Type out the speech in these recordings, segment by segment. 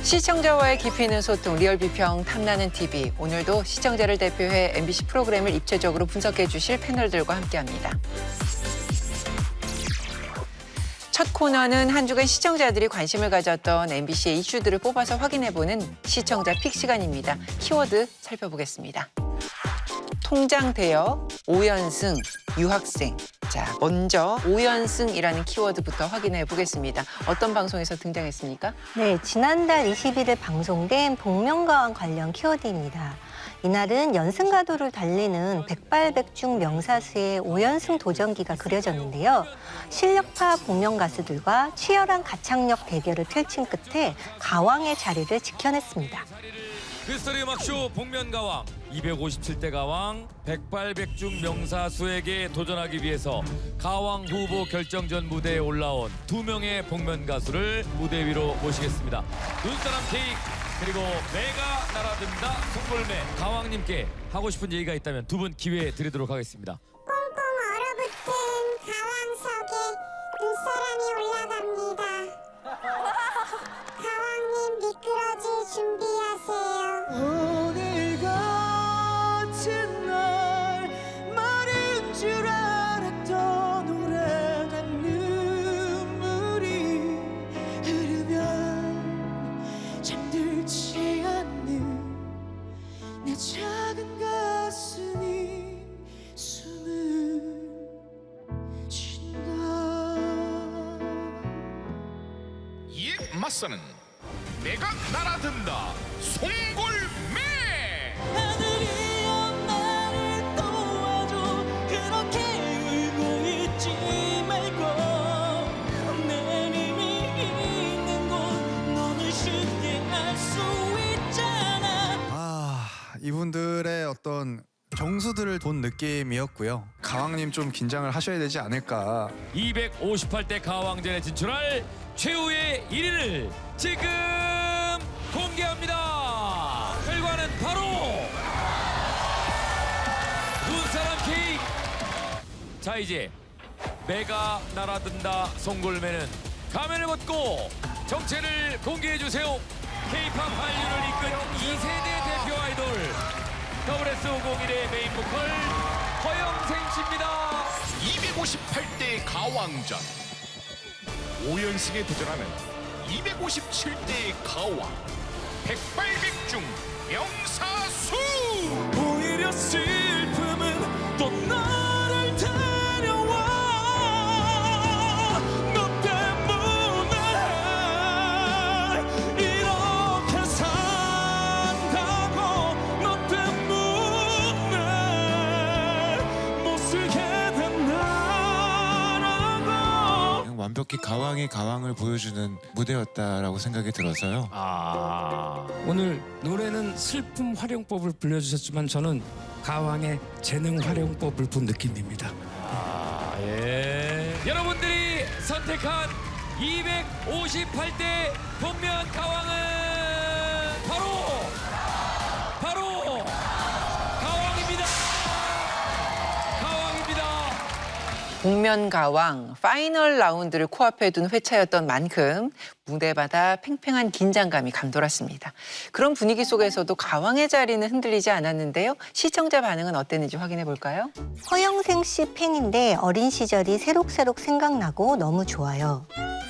시청자와의 깊이 있는 소통, 리얼 비평 탐나는 TV. 오늘도 시청자를 대표해 MBC 프로그램을 입체적으로 분석해 주실 패널들과 함께합니다. 첫 코너는 한 주간 시청자들이 관심을 가졌던 MBC의 이슈들을 뽑아서 확인해보는 시청자 픽 시간입니다. 키워드 살펴보겠습니다. 통장 대여, 오연승, 유학생. 자, 먼저 오연승이라는 키워드부터 확인해 보겠습니다. 어떤 방송에서 등장했습니까? 네, 지난달 21일 방송된 복면가왕 관련 키워드입니다. 이날은 연승가도를 달리는 백발백중 명사수의 오연승 도전기가 그려졌는데요. 실력파 복면 가수들과 치열한 가창력 대결을 펼친 끝에 가왕의 자리를 지켜냈습니다. 히스토리 음악쇼 복면가왕 257대 가왕 백발백중 명사수에게 도전하기 위해서 가왕 후보 결정전 무대에 올라온 2명의 복면 가수를 무대 위로 모시겠습니다. 눈사람 케이크 그리고 내가 날아든다 송골매 가왕님께 하고 싶은 얘기가 있다면 두 분 기회 드리도록 하겠습니다. 꽁꽁 얼어붙은 가왕석에 눈사람이 올라갑니다. 가왕님 미끄러질 준비하세요. 오늘 같은 날 마른 줄 알았던 오래간 눈물이 흐르면 잠들지 않는 내 작은 가슴이 숨을 쉰다. 이에 맞서는 내가 날아든다 송골매. 하늘이여 나를 도와줘. 그렇게 울고 있지 말고 내 힘이 있는 곳 너를 쉽게 알 수 있잖아. 이분들의 어떤 정수들을 본 느낌이었고요. 가왕님 좀 긴장을 하셔야 되지 않을까. 258대 가왕전에 진출할 최후의 1위를 지금 공개합니다. 결과는 바로 눈사람 케이크. 자, 이제 내가 날아든다 송골매는 가면을 벗고 정체를 공개해 주세요. K-팝 한류를 이끈 2세대 대표 아이돌 WS501의 메인 보컬 허영생 씨입니다. 258대 가왕전 오연승에 도전하는 257대 가왕 백발백중 명사수. 오히려 슬픔은 또 나를 데려와. 너 때문에 이렇게 산다고. 너 때문에 못 쓰게 된 나라고. 완벽히 가왕의 가왕을 보여주는 무대였다라고 생각이 들어서요. 오늘 노래는 슬픔 활용법을 불려주셨지만 저는 가왕의 재능 활용법을 본 느낌입니다. 예. 여러분들이 선택한 258대 복면 가왕은 바로 가왕입니다. 가왕입니다. 복면가왕 파이널 라운드를 코앞에 둔 회차였던 만큼 무대마다 팽팽한 긴장감이 감돌았습니다. 그런 분위기 속에서도 가왕의 자리는 흔들리지 않았는데요. 시청자 반응은 어땠는지 확인해 볼까요? 허영생 씨 팬인데 어린 시절이 새록새록 생각나고 너무 좋아요.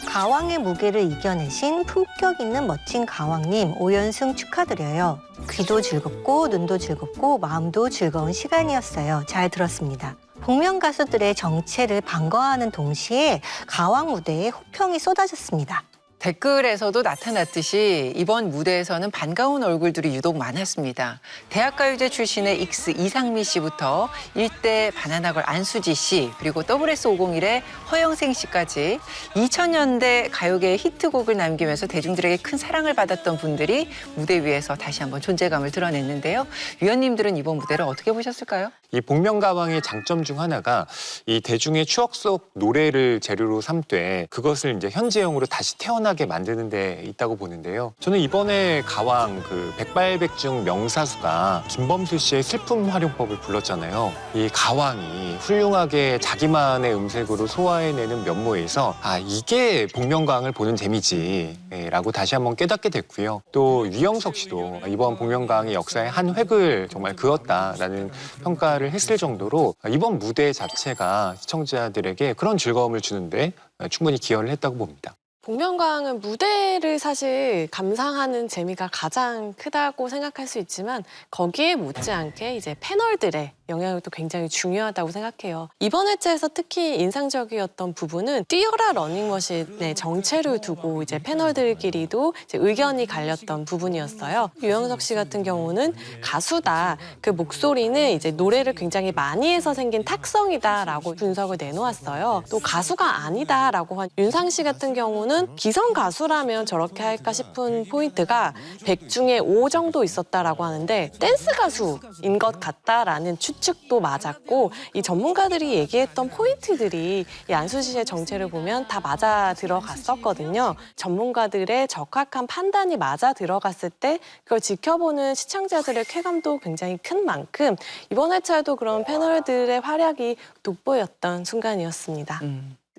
가왕의 무게를 이겨내신 품격 있는 멋진 가왕님 오연승 축하드려요. 귀도 즐겁고 눈도 즐겁고 마음도 즐거운 시간이었어요. 잘 들었습니다. 복면 가수들의 정체를 반가워하는 동시에 가왕 무대에 호평이 쏟아졌습니다. 댓글에서도 나타났듯이 이번 무대에서는 반가운 얼굴들이 유독 많았습니다. 대학가요제 출신의 익스 이상미 씨부터 일대 바나나걸 안수지 씨, 그리고 WS501의 허영생 씨까지 2000년대 가요계의 히트곡을 남기면서 대중들에게 큰 사랑을 받았던 분들이 무대 위에서 다시 한번 존재감을 드러냈는데요. 위원님들은 이번 무대를 어떻게 보셨을까요? 이 복면가왕의 장점 중 하나가 이 대중의 추억 속 노래를 재료로 삼되 그것을 이제 현재형으로 다시 태어나게 만드는 데 있다고 보는데요. 저는 이번에 가왕 그 백발백중 명사수가 김범수 씨의 슬픔 활용법을 불렀잖아요. 이 가왕이 훌륭하게 자기만의 음색으로 소화해내는 면모에서 아 이게 복면가왕을 보는 재미지라고 다시 한번 깨닫게 됐고요. 또 유영석 씨도 이번 복면가왕의 역사의 한 획을 정말 그었다라는 평가를 했을 정도로 이번 무대 자체가 시청자들에게 그런 즐거움을 주는데 충분히 기여를 했다고 봅니다. 복면가왕은 무대를 사실 감상하는 재미가 가장 크다고 생각할 수 있지만 거기에 못지않게 이제 패널들의 영향력도 굉장히 중요하다고 생각해요. 이번 회차에서 특히 인상적이었던 부분은 뛰어라 러닝머신의 정체를 두고 이제 패널들끼리도 이제 의견이 갈렸던 부분이었어요. 유영석 씨 같은 경우는 가수다. 그 목소리는 이제 노래를 굉장히 많이 해서 생긴 탁성이다라고 분석을 내놓았어요. 또 가수가 아니다라고 한 윤상 씨 같은 경우는 기성 가수라면 저렇게 할까 싶은 포인트가 100 중에 5 정도 있었다라고 하는데 댄스 가수인 것 같다라는 추측도 맞았고 이 전문가들이 얘기했던 포인트들이 이 안수지 씨의 정체를 보면 다 맞아 들어갔었거든요. 전문가들의 적확한 판단이 맞아 들어갔을 때 그걸 지켜보는 시청자들의 쾌감도 굉장히 큰 만큼 이번 회차에도 그런 패널들의 활약이 돋보였던 순간이었습니다.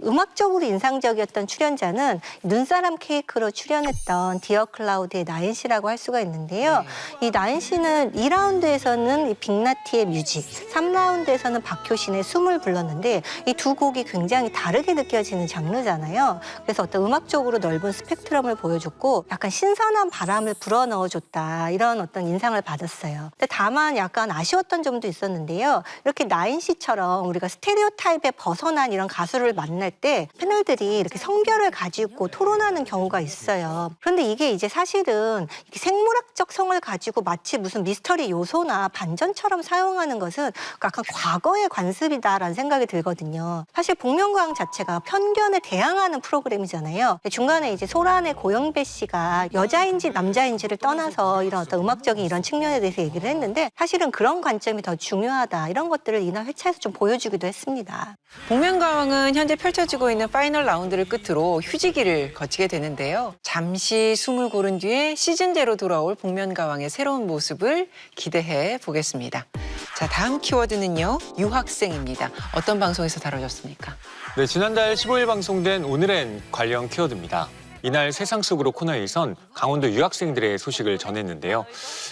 음악적으로 인상적이었던 출연자는 눈사람 케이크로 출연했던 디어 클라우드의 나인 씨라고 할 수가 있는데요. 이 나인 씨는 2라운드에서는 빅나티의 뮤직, 3라운드에서는 박효신의 숨을 불렀는데 이 두 곡이 굉장히 다르게 느껴지는 장르잖아요. 그래서 어떤 음악적으로 넓은 스펙트럼을 보여줬고 약간 신선한 바람을 불어넣어줬다 이런 어떤 인상을 받았어요. 근데 다만 약간 아쉬웠던 점도 있었는데요. 이렇게 나인 씨처럼 우리가 스테레오타입에 벗어난 이런 가수를 만날 때 패널들이 이렇게 성별을 가지고 토론하는 경우가 있어요. 그런데 이게 이제 사실은 이렇게 생물학적 성을 가지고 마치 무슨 미스터리 요소나 반전처럼 사용하는 것은 약간 과거의 관습이다라는 생각이 들거든요. 사실 복면가왕 자체가 편견에 대항하는 프로그램이잖아요. 중간에 이제 소란의 고영배 씨가 여자인지 남자인지를 떠나서 이런 어떤 음악적인 이런 측면에 대해서 얘기를 했는데 사실은 그런 관점이 더 중요하다. 이런 것들을 이날 회차에서 좀 보여주기도 했습니다. 복면가왕은 현재 펼쳐지고 있는 파이널 라운드를 끝으로 휴지기를 거치게 되는데요. 잠시 숨을 고른 뒤에 시즌제로 돌아올 복면가왕의 새로운 모습을 기대해 보겠습니다. 자, 다음 키워드는요. 유학생입니다. 어떤 방송에서 다뤄졌습니까? 네, 지난달 15일 방송된 오늘엔 관련 키워드입니다. 이날 세상 속으로 코너에선 강원도 유학생들의 소식을 전했는데요.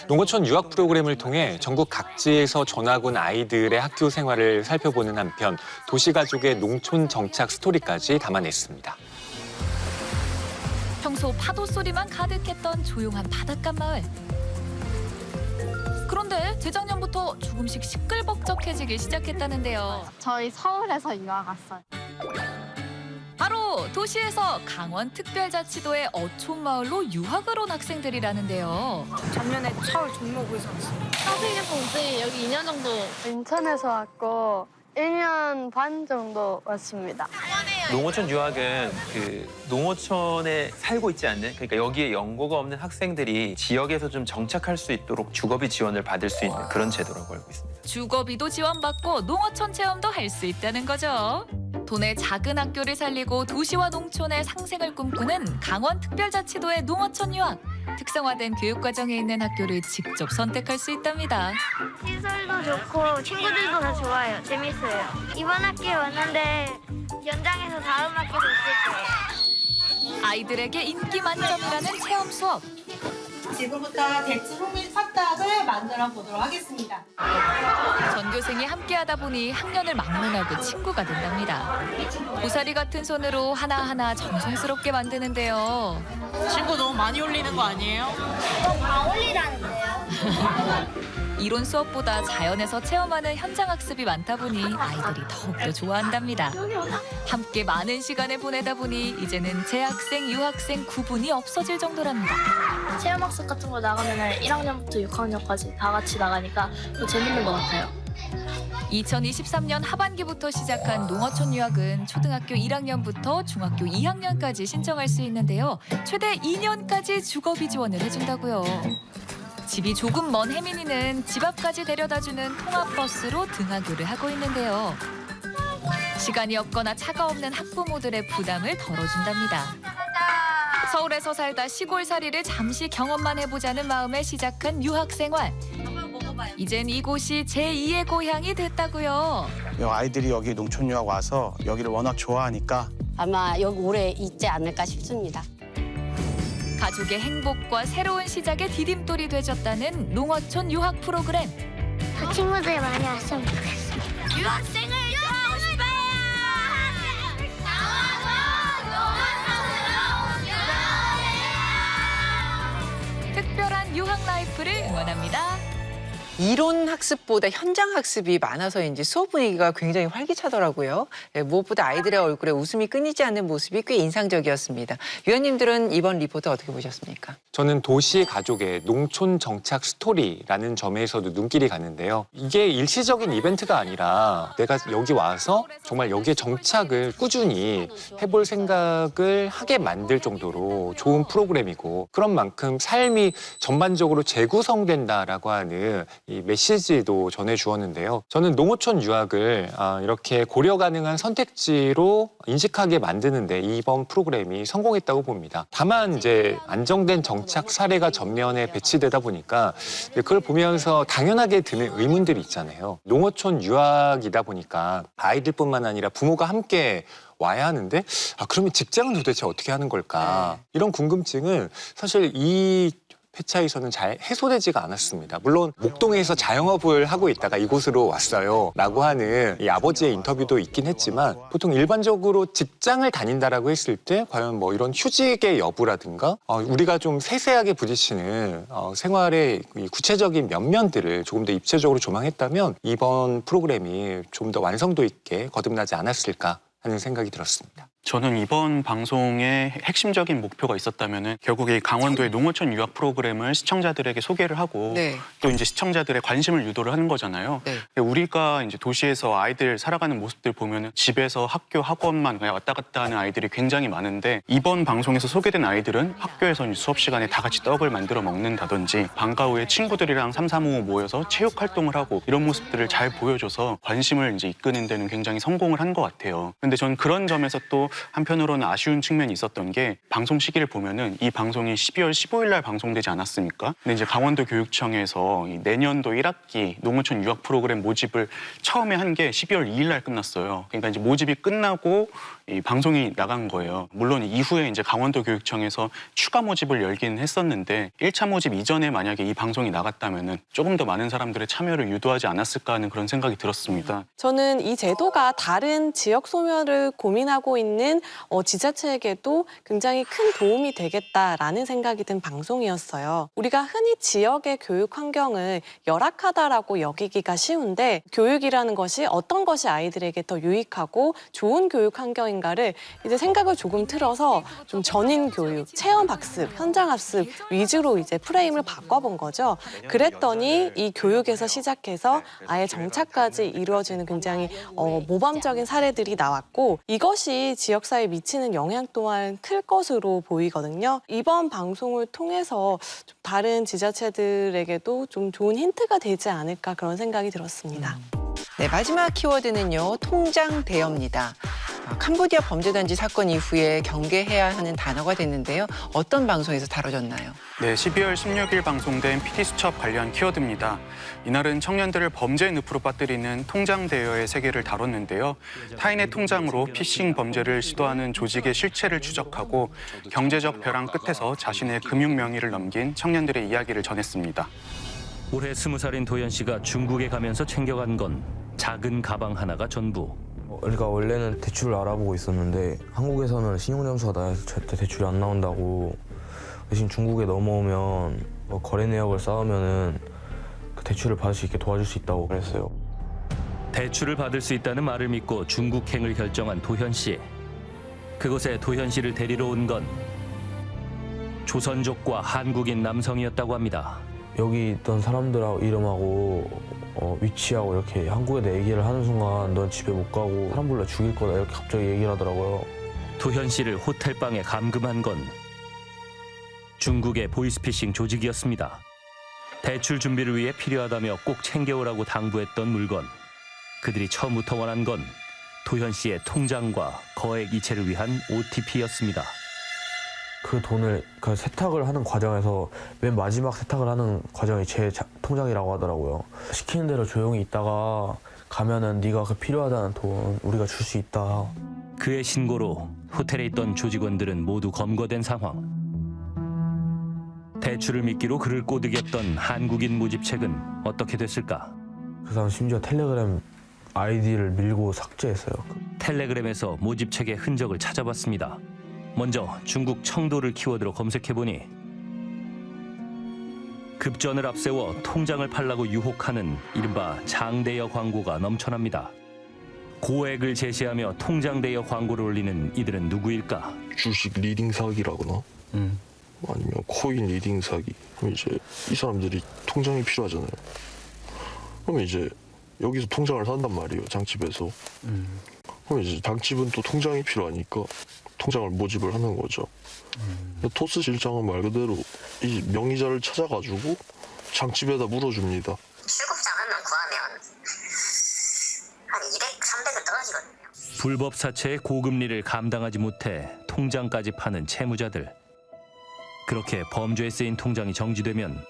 농어촌 유학 프로그램을 통해 전국 각지에서 전학 온 아이들의 학교 생활을 살펴보는 한편 도시가족의 농촌 정착 스토리까지 담아냈습니다. 평소 파도 소리만 가득했던 조용한 바닷가 마을. 그런데 재작년부터 조금씩 시끌벅적해지기 시작했다는데요. 저희 서울에서 유학 왔어요. 바로 도시에서 강원특별자치도의 어촌마을로 유학을 온 학생들이라는데요. 작년에 서울 종로구에서 왔어요. 선생님 여기 2년 정도. 인천에서 왔고 1년 반 정도 왔습니다. 농어촌 유학은 그 농어촌에 살고 있지 않는 그러니까 여기에 연고가 없는 학생들이 지역에서 좀 정착할 수 있도록 주거비 지원을 받을 수 있는 그런 제도라고 알고 있습니다. 주거비도 지원받고 농어촌 체험도 할 수 있다는 거죠. 도내 작은 학교를 살리고 도시와 농촌의 상생을 꿈꾸는 강원특별자치도의 농어촌 유학. 특성화된 교육과정에 있는 학교를 직접 선택할 수 있답니다. 시설도 좋고 친구들도 다 좋아요. 재밌어요. 이번 학기에 왔는데 연장해서 다음 학기도 있을 거예요. 아이들에게 인기 만점이라는 체험 수업. 지금부터 대치 호밀 팥떡을 만들어 보도록 하겠습니다. 전교생이 함께하다 보니 학년을 막론하고 친구가 된답니다. 고사리 같은 손으로 하나하나 정성스럽게 만드는데요. 친구 너무 많이 올리는 거 아니에요? 다 올리라는데요. 이론 수업보다 자연에서 체험하는 현장 학습이 많다 보니 아이들이 더욱더 좋아한답니다. 함께 많은 시간을 보내다 보니 이제는 재학생, 유학생 구분이 없어질 정도랍니다. 체험학습 같은 거 나가면 1학년부터 6학년까지 다 같이 나가니까 더 재밌는 것 같아요. 2023년 하반기부터 시작한 농어촌 유학은 초등학교 1학년부터 중학교 2학년까지 신청할 수 있는데요. 최대 2년까지 주거비 지원을 해준다고요. 집이 조금 먼 혜민이는 집 앞까지 데려다주는 통학버스로 등하교를 하고 있는데요. 시간이 없거나 차가 없는 학부모들의 부담을 덜어준답니다. 서울에서 살다 시골살이를 잠시 경험만 해보자는 마음에 시작한 유학생활. 이젠 이곳이 제2의 고향이 됐다고요. 아이들이 여기 농촌 유학 와서 여기를 워낙 좋아하니까 아마 여기 오래 있지 않을까 싶습니다. 가족의 행복과 새로운 시작의 디딤돌이 되줬다는 농어촌 유학 프로그램. 그 친구들이 많이 왔으면 좋겠어요. 유학생을 하고 싶어요. 특별한 유학 라이프를 응원합니다. 이론 학습보다 현장 학습이 많아서인지 수업 분위기가 굉장히 활기차더라고요. 무엇보다 아이들의 얼굴에 웃음이 끊이지 않는 모습이 꽤 인상적이었습니다. 위원님들은 이번 리포트 어떻게 보셨습니까? 저는 도시 가족의 농촌 정착 스토리라는 점에서도 눈길이 가는데요. 이게 일시적인 이벤트가 아니라 내가 여기 와서 정말 여기에 정착을 꾸준히 해볼 생각을 하게 만들 정도로 좋은 프로그램이고, 그런 만큼 삶이 전반적으로 재구성된다라고 하는 이 메시지도 전해주었는데요. 저는 농어촌 유학을 이렇게 고려 가능한 선택지로 인식하게 만드는데 이번 프로그램이 성공했다고 봅니다. 다만 이제 안정된 정착 사례가 전면에 배치되다 보니까 그걸 보면서 당연하게 드는 의문들이 있잖아요. 농어촌 유학이다 보니까 아이들뿐만 아니라 부모가 함께 와야 하는데 그러면 직장은 도대체 어떻게 하는 걸까? 이런 궁금증은 사실 이 회차에서는 잘 해소되지가 않았습니다. 물론 목동에서 자영업을 하고 있다가 이곳으로 왔어요 라고 하는 이 아버지의 인터뷰도 있긴 했지만, 보통 일반적으로 직장을 다닌다라고 했을 때 과연 뭐 이런 휴직의 여부라든가 우리가 좀 세세하게 부딪히는 생활의 이 구체적인 면면들을 조금 더 입체적으로 조망했다면 이번 프로그램이 좀 더 완성도 있게 거듭나지 않았을까 하는 생각이 들었습니다. 저는 이번 방송의 핵심적인 목표가 있었다면은 결국 이 강원도의 농어촌 유학 프로그램을 시청자들에게 소개를 하고 또 이제 시청자들의 관심을 유도를 하는 거잖아요. 우리가 이제 도시에서 아이들 살아가는 모습들 보면은 집에서 학교, 학원만 그냥 왔다 갔다 하는 아이들이 굉장히 많은데, 이번 방송에서 소개된 아이들은 학교에서 수업 시간에 다 같이 떡을 만들어 먹는다든지 방과 후에 친구들이랑 335 모여서 체육 활동을 하고 이런 모습들을 잘 보여줘서 관심을 이제 이끄는 데는 굉장히 성공을 한 것 같아요. 근데 저는 그런 점에서 또 한편으로는 아쉬운 측면이 있었던 게, 방송 시기를 보면은 이 방송이 12월 15일 날 방송되지 않았습니까? 근데 이제 강원도 교육청에서 이 내년도 1학기 농어촌 유학 프로그램 모집을 처음에 한 게 12월 2일 날 끝났어요. 그러니까 이제 모집이 끝나고 이 방송이 나간 거예요. 물론 이후에 이제 강원도 교육청에서 추가 모집을 열긴 했었는데 1차 모집 이전에 만약에 이 방송이 나갔다면은 조금 더 많은 사람들의 참여를 유도하지 않았을까 하는 그런 생각이 들었습니다. 저는 이 제도가 다른 지역 소멸을 고민하고 있는 지자체에게도 굉장히 큰 도움이 되겠다라는 생각이 든 방송이었어요. 우리가 흔히 지역의 교육 환경을 열악하다라고 여기기가 쉬운데, 교육이라는 것이 어떤 것이 아이들에게 더 유익하고 좋은 교육 환경인가를 이제 생각을 조금 틀어서 좀 전인 교육, 체험 학습, 현장 학습 위주로 이제 프레임을 바꿔본 거죠. 그랬더니 이 교육에서 시작해서 아예 정착까지 이루어지는 굉장히 모범적인 사례들이 나왔고, 이것이 지역사회에 미치는 영향 또한 클 것으로 보이거든요. 이번 방송을 통해서 좀 다른 지자체들에게도 좀 좋은 힌트가 되지 않을까 그런 생각이 들었습니다. 네, 마지막 키워드는요, 통장대여입니다. 캄보디아 범죄단지 사건 이후에 경계해야 하는 단어가 됐는데요. 어떤 방송에서 다뤄졌나요? 네, 12월 16일 방송된 PD수첩 관련 키워드입니다. 이날은 청년들을 범죄의 늪으로 빠뜨리는 통장 대여의 세계를 다뤘는데요. 타인의 통장으로 피싱 범죄를 시도하는 조직의 실체를 추적하고 경제적 벼랑 끝에서 자신의 금융 명의를 넘긴 청년들의 이야기를 전했습니다. 올해 20살인 도현 씨가 중국에 가면서 챙겨간 건 작은 가방 하나가 전부. 그러니까 원래는 대출을 알아보고 있었는데 한국에서는 신용점수가 나와서 절대 대출이 안 나온다고, 대신 중국에 넘어오면 거래 내역을 쌓으면은 그 대출을 받을 수 있게 도와줄 수 있다고 그랬어요. 대출을 받을 수 있다는 말을 믿고 중국행을 결정한 도현 씨. 그곳에 도현 씨를 데리러 온 건 조선족과 한국인 남성이었다고 합니다. 여기 있던 사람들하고 이름하고 위치하고 이렇게 한국에 얘기를 하는 순간 넌 집에 못 가고 사람 불러 죽일 거다 이렇게 갑자기 얘기를 하더라고요. 도현 씨를 호텔방에 감금한 건 중국의 보이스피싱 조직이었습니다. 대출 준비를 위해 필요하다며 꼭 챙겨오라고 당부했던 물건. 그들이 처음부터 원한 건 도현 씨의 통장과 거액 이체를 위한 OTP였습니다. 그 돈을 그 세탁을 하는 과정에서 맨 마지막 세탁을 하는 과정이 제 통장이라고 하더라고요. 시키는 대로 조용히 있다가 가면은 네가 그 필요하다는 돈 우리가 줄 수 있다. 그의 신고로 호텔에 있던 조직원들은 모두 검거된 상황. 대출을 미끼로 그를 꼬드겼던 한국인 모집책은 어떻게 됐을까? 그 사람 심지어 텔레그램 아이디를 밀고 삭제했어요. 텔레그램에서 모집책의 흔적을 찾아봤습니다. 먼저 중국 청도를 키워드로 검색해보니 급전을 앞세워 통장을 팔라고 유혹하는 이른바 장대여 광고가 넘쳐납니다. 고액을 제시하며 통장 대여 광고를 올리는 이들은 누구일까? 주식 리딩 사기라거나 아니면 코인 리딩 사기. 그럼 이제 이 사람들이 통장이 필요하잖아요. 그러면 이제 여기서 통장을 산단 말이에요, 장집에서. 그럼 이제 장집은 또 통장이 필요하니까 통장을 모집을 하는 거죠. 토스 실장은 말 그대로 이 명의자를 찾아가지고 장집에다 물어줍니다. 출국자금만 구하면 한 200, 300은 떨어지거든요. 불법 사채의 고금리를 감당하지 못해 통장까지 파는 채무자들. 그렇게 범죄에 쓰인 통장이 정지되면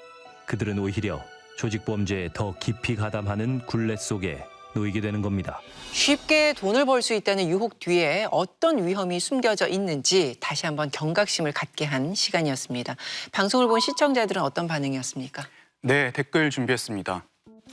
그들은 오히려 조직 범죄에 더 깊이 가담하는 굴레 속에 놓이게 되는 겁니다. 쉽게 돈을 벌 수 있다는 유혹 뒤에 어떤 위험이 숨겨져 있는지 다시 한번 경각심을 갖게 한 시간이었습니다. 방송을 본 시청자들은 어떤 반응이었습니까? 네, 댓글 준비했습니다.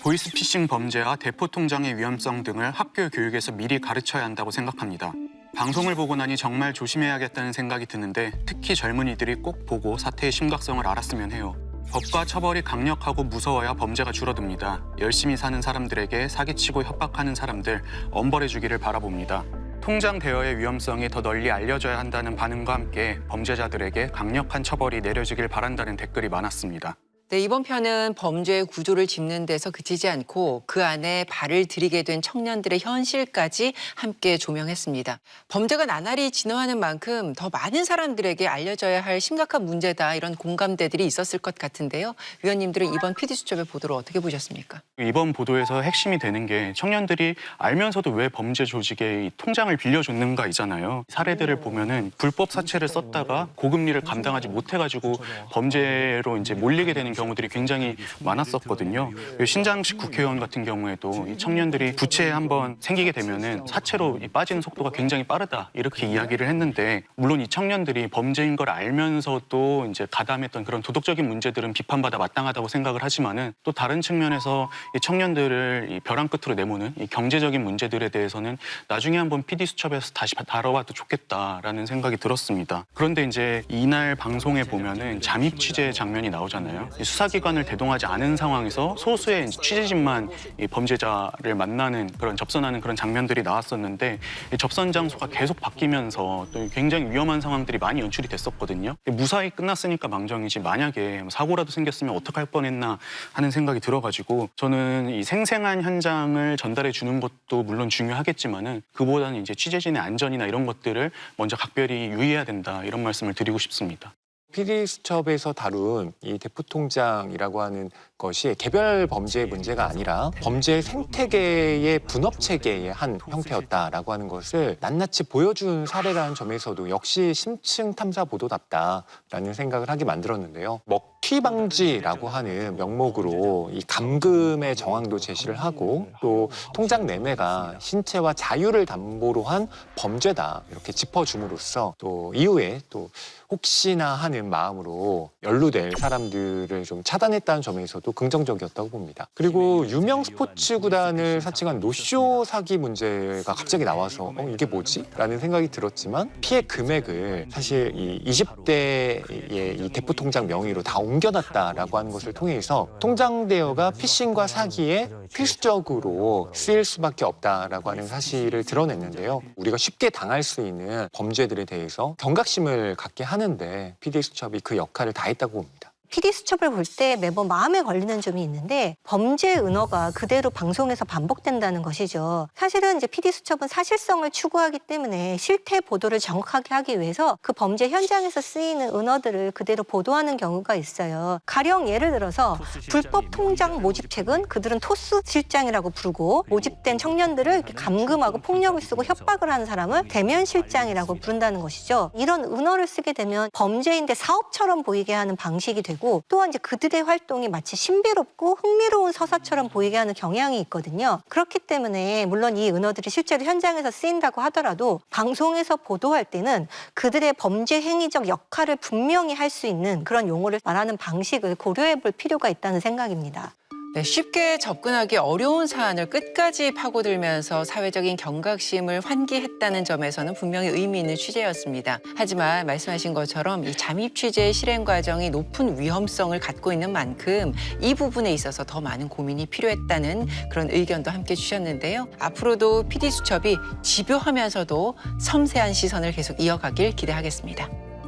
보이스피싱 범죄와 대포 통장의 위험성 등을 학교 교육에서 미리 가르쳐야 한다고 생각합니다. 방송을 보고 나니 정말 조심해야겠다는 생각이 드는데 특히 젊은이들이 꼭 보고 사태의 심각성을 알았으면 해요. 법과 처벌이 강력하고 무서워야 범죄가 줄어듭니다. 열심히 사는 사람들에게 사기치고 협박하는 사람들 엄벌해주기를 바라봅니다. 통장 대여의 위험성이 더 널리 알려져야 한다는 반응과 함께 범죄자들에게 강력한 처벌이 내려지길 바란다는 댓글이 많았습니다. 네, 이번 편은 범죄의 구조를 짚는 데서 그치지 않고 그 안에 발을 들이게 된 청년들의 현실까지 함께 조명했습니다. 범죄가 나날이 진화하는 만큼 더 많은 사람들에게 알려져야 할 심각한 문제다, 이런 공감대들이 있었을 것 같은데요. 위원님들은 이번 PD수첩의 보도를 어떻게 보셨습니까? 이번 보도에서 핵심이 되는 게 청년들이 알면서도 왜 범죄 조직에 이 통장을 빌려줬는가이잖아요. 사례들을 보면은 불법 사채를 썼다가 고금리를 감당하지 못해가지고 범죄로 이제 몰리게 되는 경우들이 굉장히 많았었거든요. 신장식 국회의원 같은 경우에도 이 청년들이 부채에 한번 생기게 되면은 사채로 빠지는 속도가 굉장히 빠르다, 이렇게 이야기를 했는데, 물론 이 청년들이 범죄인 걸 알면서도 이제 가담했던 그런 도덕적인 문제들은 비판받아 마땅하다고 생각을 하지만은 또 다른 측면에서 이 청년들을 이 벼랑 끝으로 내모는 이 경제적인 문제들에 대해서는 나중에 한번 PD수첩에서 다시 다뤄봐도 좋겠다라는 생각이 들었습니다. 그런데 이제 이날 방송에 보면은 잠입 취재 장면이 나오잖아요. 수사기관을 대동하지 않은 상황에서 소수의 취재진만 이 범죄자를 만나는 그런 접선하는 그런 장면들이 나왔었는데, 이 접선 장소가 계속 바뀌면서 또 굉장히 위험한 상황들이 많이 연출이 됐었거든요. 무사히 끝났으니까 망정이지 만약에 사고라도 생겼으면 어떡할 뻔했나 하는 생각이 들어가지고, 저는 이 생생한 현장을 전달해 주는 것도 물론 중요하겠지만은 그보다는 이제 취재진의 안전이나 이런 것들을 먼저 각별히 유의해야 된다, 이런 말씀을 드리고 싶습니다. PD수첩에서 다룬 이 대포통장이라고 하는 것이 개별 범죄의 문제가 아니라 범죄 생태계의 분업 체계의 한 형태였다라고 하는 것을 낱낱이 보여준 사례라는 점에서도 역시 심층 탐사 보도답다라는 생각을 하게 만들었는데요. 먹튀 방지라고 하는 명목으로 이 감금의 정황도 제시를 하고, 또 통장 매매가 신체와 자유를 담보로 한 범죄다, 이렇게 짚어줌으로써 또 이후에 또 혹시나 하는 마음으로 연루될 사람들을 좀 차단했다는 점에서도 긍정적이었다고 봅니다. 그리고 유명 스포츠 구단을 사칭한 노쇼 사기 문제가 갑자기 나와서 이게 뭐지? 라는 생각이 들었지만, 피해 금액을 사실 이 20대의 이 대포 통장 명의로 다 옮겨놨다라고 하는 것을 통해서 통장 대여가 피싱과 사기에 필수적으로 쓰일 수밖에 없다라고 하는 사실을 드러냈는데요. 우리가 쉽게 당할 수 있는 범죄들에 대해서 경각심을 갖게 하는데 PD수첩이 그 역할을 다했다고 봅니다. PD 수첩을 볼 때 매번 마음에 걸리는 점이 있는데 범죄 은어가 그대로 방송에서 반복된다는 것이죠. 사실은 이제 PD 수첩은 사실성을 추구하기 때문에 실태 보도를 정확하게 하기 위해서 그 범죄 현장에서 쓰이는 은어들을 그대로 보도하는 경우가 있어요. 가령 예를 들어서 불법 통장 모집책은 그들은 토스 실장이라고 부르고 모집된 청년들을 이렇게 감금하고 폭력을 쓰고 협박을 하는 사람을 대면 실장이라고 부른다는 것이죠. 이런 은어를 쓰게 되면 범죄인데 사업처럼 보이게 하는 방식이 되고 또한 이제 그들의 활동이 마치 신비롭고 흥미로운 서사처럼 보이게 하는 경향이 있거든요. 그렇기 때문에 물론 이 은어들이 실제로 현장에서 쓰인다고 하더라도 방송에서 보도할 때는 그들의 범죄 행위적 역할을 분명히 할 수 있는 그런 용어를 말하는 방식을 고려해 볼 필요가 있다는 생각입니다. 네, 쉽게 접근하기 어려운 사안을 끝까지 파고들면서 사회적인 경각심을 환기했다는 점에서는 분명히 의미 있는 취재였습니다. 하지만 말씀하신 것처럼 이 잠입 취재의 실행 과정이 높은 위험성을 갖고 있는 만큼 이 부분에 있어서 더 많은 고민이 필요했다는 그런 의견도 함께 주셨는데요. 앞으로도 PD 수첩이 집요하면서도 섬세한 시선을 계속 이어가길 기대하겠습니다.